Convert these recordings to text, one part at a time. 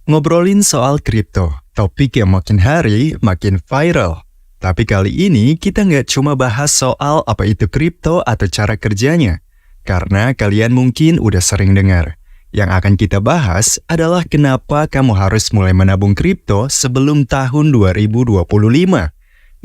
Ngobrolin soal kripto, topik yang makin hari makin viral. Tapi kali ini kita nggak cuma bahas soal apa itu kripto atau cara kerjanya, karena kalian mungkin udah sering dengar. Yang akan kita bahas adalah kenapa kamu harus mulai menabung kripto sebelum tahun 2025.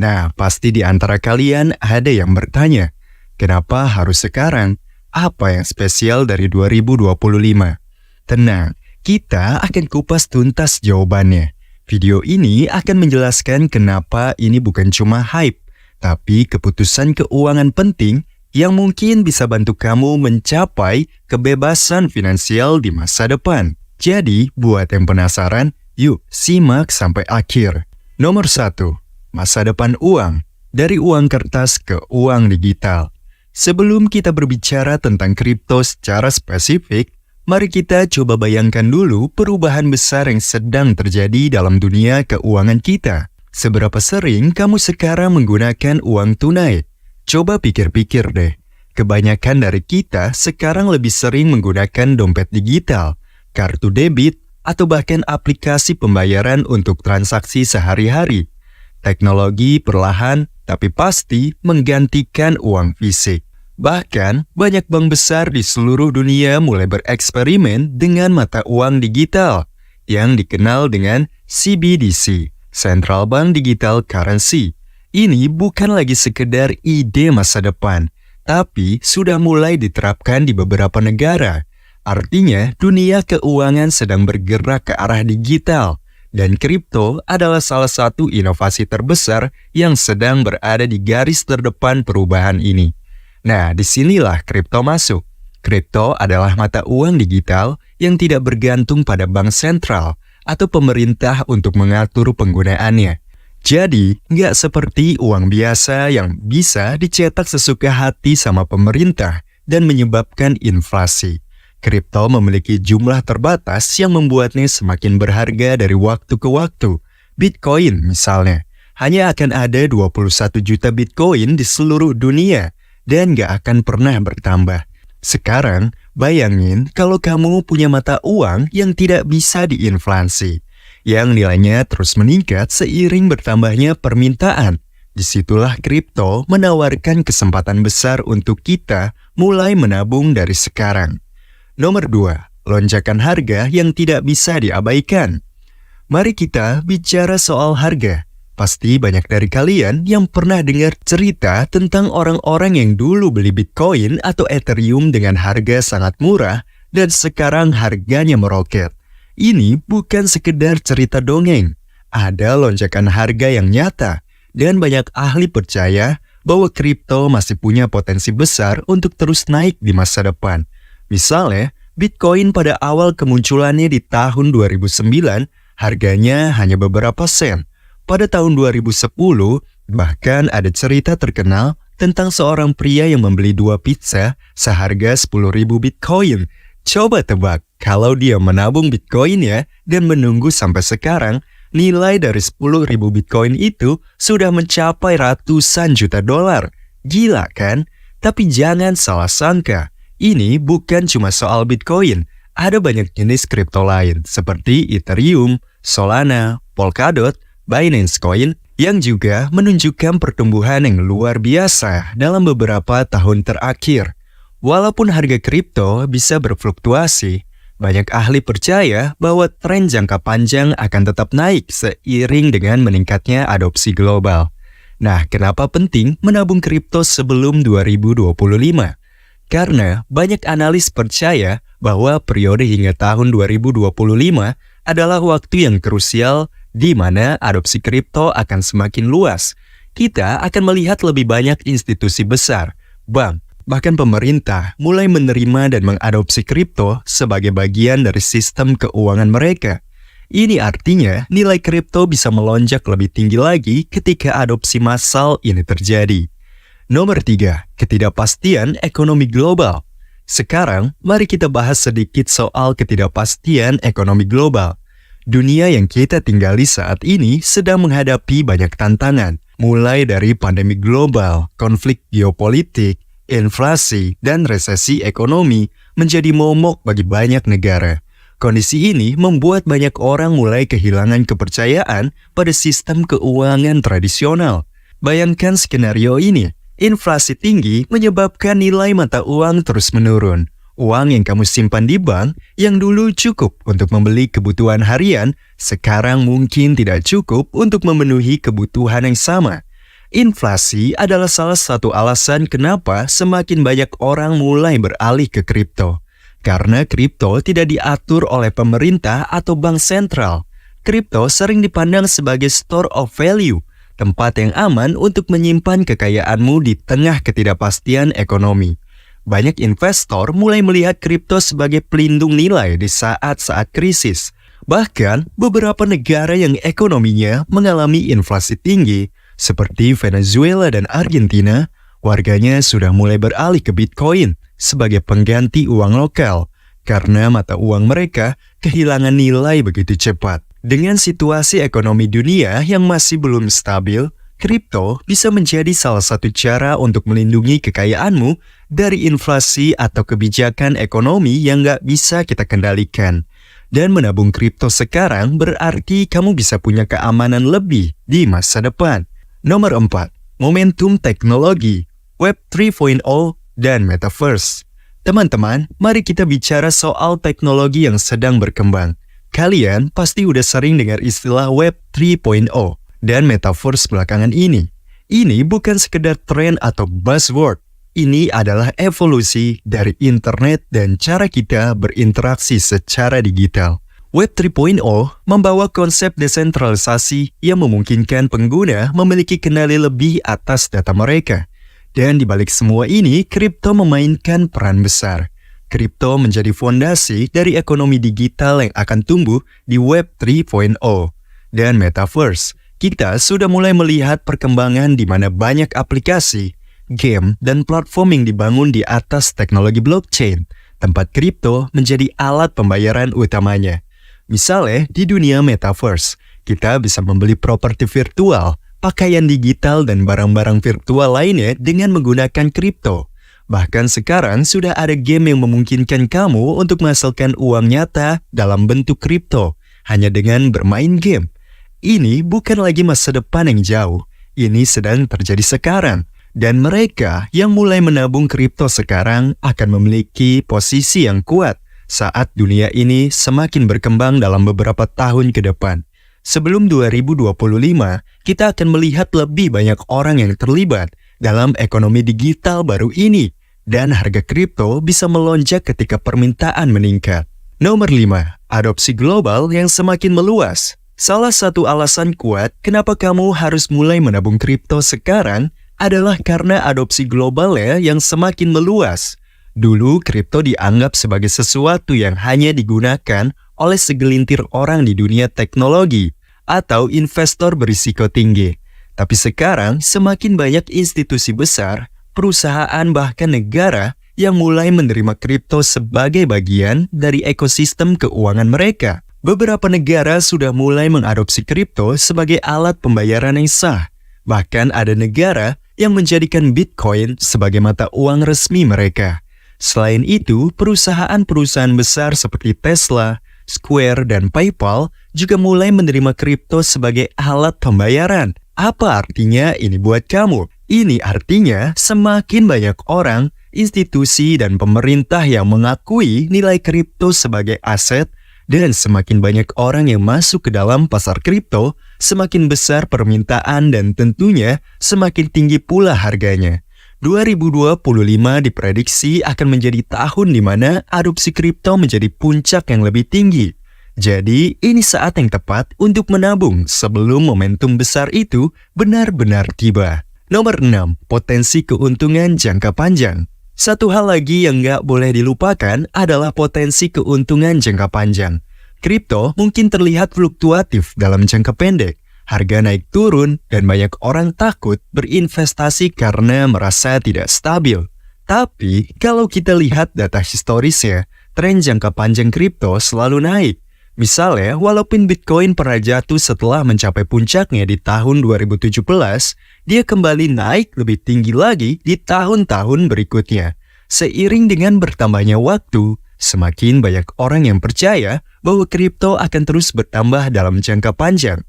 Nah, pasti di antara kalian ada yang bertanya, kenapa harus sekarang? Apa yang spesial dari 2025? Tenang, kita akan kupas tuntas jawabannya. Video ini akan menjelaskan kenapa ini bukan cuma hype, tapi keputusan keuangan penting yang mungkin bisa bantu kamu mencapai kebebasan finansial di masa depan. Jadi, buat yang penasaran, yuk simak sampai akhir. Nomor 1, masa depan uang. Dari uang kertas ke uang digital. Sebelum kita berbicara tentang kripto secara spesifik, mari kita coba bayangkan dulu perubahan besar yang sedang terjadi dalam dunia keuangan kita. Seberapa sering kamu sekarang menggunakan uang tunai? Coba pikir-pikir deh. Kebanyakan dari kita sekarang lebih sering menggunakan dompet digital, kartu debit, atau bahkan aplikasi pembayaran untuk transaksi sehari-hari. Teknologi perlahan tapi pasti menggantikan uang fisik. Bahkan, banyak bank besar di seluruh dunia mulai bereksperimen dengan mata uang digital yang dikenal dengan CBDC, Central Bank Digital Currency. Ini bukan lagi sekedar ide masa depan, tapi sudah mulai diterapkan di beberapa negara. Artinya, dunia keuangan sedang bergerak ke arah digital, dan kripto adalah salah satu inovasi terbesar yang sedang berada di garis terdepan perubahan ini. Nah, disinilah kripto masuk. Kripto adalah mata uang digital yang tidak bergantung pada bank sentral atau pemerintah untuk mengatur penggunaannya. Jadi, nggak seperti uang biasa yang bisa dicetak sesuka hati sama pemerintah dan menyebabkan inflasi. Kripto memiliki jumlah terbatas yang membuatnya semakin berharga dari waktu ke waktu. Bitcoin misalnya, hanya akan ada 21 juta Bitcoin di seluruh dunia dan gak akan pernah bertambah. Sekarang, bayangin kalau kamu punya mata uang yang tidak bisa diinflasi, yang nilainya terus meningkat seiring bertambahnya permintaan. Disitulah kripto menawarkan kesempatan besar untuk kita mulai menabung dari sekarang. Nomor 2, lonjakan harga yang tidak bisa diabaikan. Mari kita bicara soal harga. Pasti banyak dari kalian yang pernah dengar cerita tentang orang-orang yang dulu beli Bitcoin atau Ethereum dengan harga sangat murah dan sekarang harganya meroket. Ini bukan sekedar cerita dongeng. Ada lonjakan harga yang nyata dan banyak ahli percaya bahwa kripto masih punya potensi besar untuk terus naik di masa depan. Misalnya, Bitcoin pada awal kemunculannya di tahun 2009 harganya hanya beberapa sen. Pada tahun 2010, bahkan ada cerita terkenal tentang seorang pria yang membeli 2 pizza seharga 10.000 Bitcoin. Coba tebak, kalau dia menabung Bitcoinnya dan menunggu sampai sekarang, nilai dari 10.000 Bitcoin itu sudah mencapai ratusan juta dolar. Gila kan? Tapi jangan salah sangka, ini bukan cuma soal Bitcoin. Ada banyak jenis kripto lain seperti Ethereum, Solana, Polkadot, Binance Coin yang juga menunjukkan pertumbuhan yang luar biasa dalam beberapa tahun terakhir. Walaupun harga kripto bisa berfluktuasi, banyak ahli percaya bahwa tren jangka panjang akan tetap naik seiring dengan meningkatnya adopsi global. Nah, kenapa penting menabung kripto sebelum 2025? Karena banyak analis percaya bahwa periode hingga tahun 2025 adalah waktu yang krusial di mana adopsi kripto akan semakin luas. Kita akan melihat lebih banyak institusi besar, bank, bahkan pemerintah mulai menerima dan mengadopsi kripto sebagai bagian dari sistem keuangan mereka. Ini artinya nilai kripto bisa melonjak lebih tinggi lagi ketika adopsi massal ini terjadi. Nomor 3, ketidakpastian ekonomi global. Sekarang, mari kita bahas sedikit soal ketidakpastian ekonomi global. Dunia yang kita tinggali saat ini sedang menghadapi banyak tantangan, mulai dari pandemi global, konflik geopolitik, inflasi, dan resesi ekonomi menjadi momok bagi banyak negara. Kondisi ini membuat banyak orang mulai kehilangan kepercayaan pada sistem keuangan tradisional. Bayangkan skenario ini, inflasi tinggi menyebabkan nilai mata uang terus menurun. Uang yang kamu simpan di bank yang dulu cukup untuk membeli kebutuhan harian, sekarang mungkin tidak cukup untuk memenuhi kebutuhan yang sama. Inflasi adalah salah satu alasan kenapa semakin banyak orang mulai beralih ke kripto. Karena kripto tidak diatur oleh pemerintah atau bank sentral. Kripto sering dipandang sebagai store of value, tempat yang aman untuk menyimpan kekayaanmu di tengah ketidakpastian ekonomi. Banyak investor mulai melihat kripto sebagai pelindung nilai di saat-saat krisis. Bahkan, beberapa negara yang ekonominya mengalami inflasi tinggi, seperti Venezuela dan Argentina, warganya sudah mulai beralih ke Bitcoin sebagai pengganti uang lokal, karena mata uang mereka kehilangan nilai begitu cepat. Dengan situasi ekonomi dunia yang masih belum stabil, kripto bisa menjadi salah satu cara untuk melindungi kekayaanmu dari inflasi atau kebijakan ekonomi yang nggak bisa kita kendalikan. Dan menabung kripto sekarang berarti kamu bisa punya keamanan lebih di masa depan. Nomor 4. Momentum teknologi, Web 3.0, dan Metaverse. Teman-teman, mari kita bicara soal teknologi yang sedang berkembang. Kalian pasti udah sering dengar istilah Web 3.0 dan Metaverse belakangan ini. Ini bukan sekedar tren atau buzzword. Ini adalah evolusi dari internet dan cara kita berinteraksi secara digital. Web 3.0 membawa konsep desentralisasi yang memungkinkan pengguna memiliki kendali lebih atas data mereka. Dan di balik semua ini, kripto memainkan peran besar. Kripto menjadi fondasi dari ekonomi digital yang akan tumbuh di Web 3.0 dan Metaverse. Kita sudah mulai melihat perkembangan di mana banyak aplikasi, game, dan platform yang dibangun di atas teknologi blockchain, tempat kripto menjadi alat pembayaran utamanya. Misalnya, di dunia Metaverse, kita bisa membeli properti virtual, pakaian digital, dan barang-barang virtual lainnya dengan menggunakan kripto. Bahkan sekarang sudah ada game yang memungkinkan kamu untuk menghasilkan uang nyata dalam bentuk kripto, hanya dengan bermain game. Ini bukan lagi masa depan yang jauh, ini sedang terjadi sekarang. Dan mereka yang mulai menabung kripto sekarang akan memiliki posisi yang kuat saat dunia ini semakin berkembang dalam beberapa tahun ke depan. Sebelum 2025, kita akan melihat lebih banyak orang yang terlibat dalam ekonomi digital baru ini, dan harga kripto bisa melonjak ketika permintaan meningkat. Nomor 5. Adopsi global yang semakin meluas. Salah satu alasan kuat kenapa kamu harus mulai menabung kripto sekarang adalah karena adopsi globalnya yang semakin meluas. Dulu, kripto dianggap sebagai sesuatu yang hanya digunakan oleh segelintir orang di dunia teknologi atau investor berisiko tinggi. Tapi sekarang, semakin banyak institusi besar, perusahaan bahkan negara yang mulai menerima kripto sebagai bagian dari ekosistem keuangan mereka. Beberapa negara sudah mulai mengadopsi kripto sebagai alat pembayaran yang sah. Bahkan ada negara yang menjadikan Bitcoin sebagai mata uang resmi mereka. Selain itu, perusahaan-perusahaan besar seperti Tesla, Square, dan PayPal juga mulai menerima kripto sebagai alat pembayaran. Apa artinya ini buat kamu? Ini artinya semakin banyak orang, institusi, dan pemerintah yang mengakui nilai kripto sebagai aset, dan semakin banyak orang yang masuk ke dalam pasar kripto, semakin besar permintaan dan tentunya semakin tinggi pula harganya. 2025 diprediksi akan menjadi tahun di mana adopsi kripto menjadi puncak yang lebih tinggi. Jadi, ini saat yang tepat untuk menabung sebelum momentum besar itu benar-benar tiba. Nomor 6. Potensi keuntungan jangka panjang. Satu hal lagi yang nggak boleh dilupakan adalah potensi keuntungan jangka panjang. Kripto mungkin terlihat fluktuatif dalam jangka pendek. Harga naik turun dan banyak orang takut berinvestasi karena merasa tidak stabil. Tapi kalau kita lihat data historisnya, tren jangka panjang kripto selalu naik. Misalnya, walaupun Bitcoin pernah jatuh setelah mencapai puncaknya di tahun 2017, dia kembali naik lebih tinggi lagi di tahun-tahun berikutnya. Seiring dengan bertambahnya waktu, Semakin banyak orang yang percaya bahwa kripto akan terus bertambah dalam jangka panjang.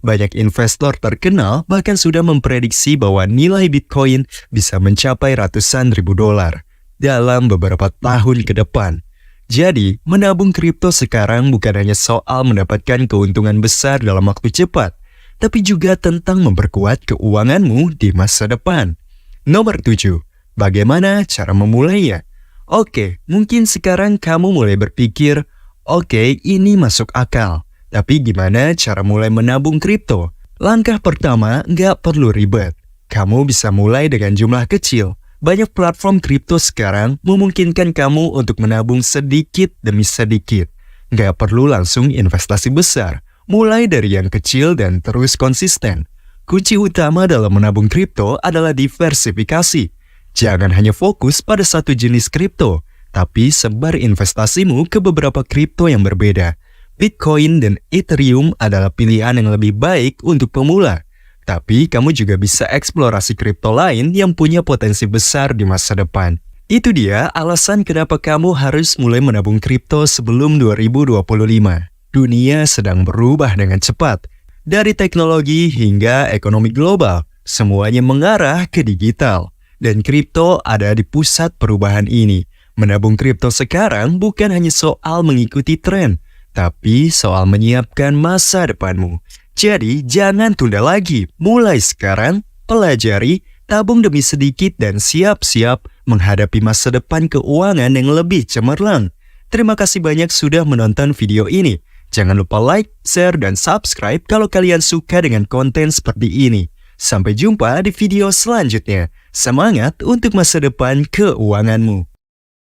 Banyak investor terkenal bahkan sudah memprediksi bahwa nilai Bitcoin bisa mencapai ratusan ribu dolar dalam beberapa tahun ke depan. Jadi, menabung kripto sekarang bukan hanya soal mendapatkan keuntungan besar dalam waktu cepat, tapi juga tentang memperkuat keuanganmu di masa depan. Nomor 7. Bagaimana cara memulainya? Oke, mungkin sekarang kamu mulai berpikir, oke, ini masuk akal. Tapi gimana cara mulai menabung kripto? Langkah pertama, nggak perlu ribet. Kamu bisa mulai dengan jumlah kecil. Banyak platform kripto sekarang memungkinkan kamu untuk menabung sedikit demi sedikit. Nggak perlu langsung investasi besar. Mulai dari yang kecil dan terus konsisten. Kunci utama dalam menabung kripto adalah diversifikasi. Jangan hanya fokus pada satu jenis kripto, tapi sebar investasimu ke beberapa kripto yang berbeda. Bitcoin dan Ethereum adalah pilihan yang lebih baik untuk pemula. Tapi kamu juga bisa eksplorasi kripto lain yang punya potensi besar di masa depan. Itu dia alasan kenapa kamu harus mulai menabung kripto sebelum 2025. Dunia sedang berubah dengan cepat. Dari teknologi hingga ekonomi global, semuanya mengarah ke digital. Dan kripto ada di pusat perubahan ini. Menabung kripto sekarang bukan hanya soal mengikuti tren, tapi soal menyiapkan masa depanmu. Jadi, jangan tunda lagi. Mulai sekarang, pelajari, tabung demi sedikit dan siap-siap menghadapi masa depan keuangan yang lebih cemerlang. Terima kasih banyak sudah menonton video ini. Jangan lupa like, share, dan subscribe kalau kalian suka dengan konten seperti ini. Sampai jumpa di video selanjutnya. Semangat untuk masa depan keuanganmu.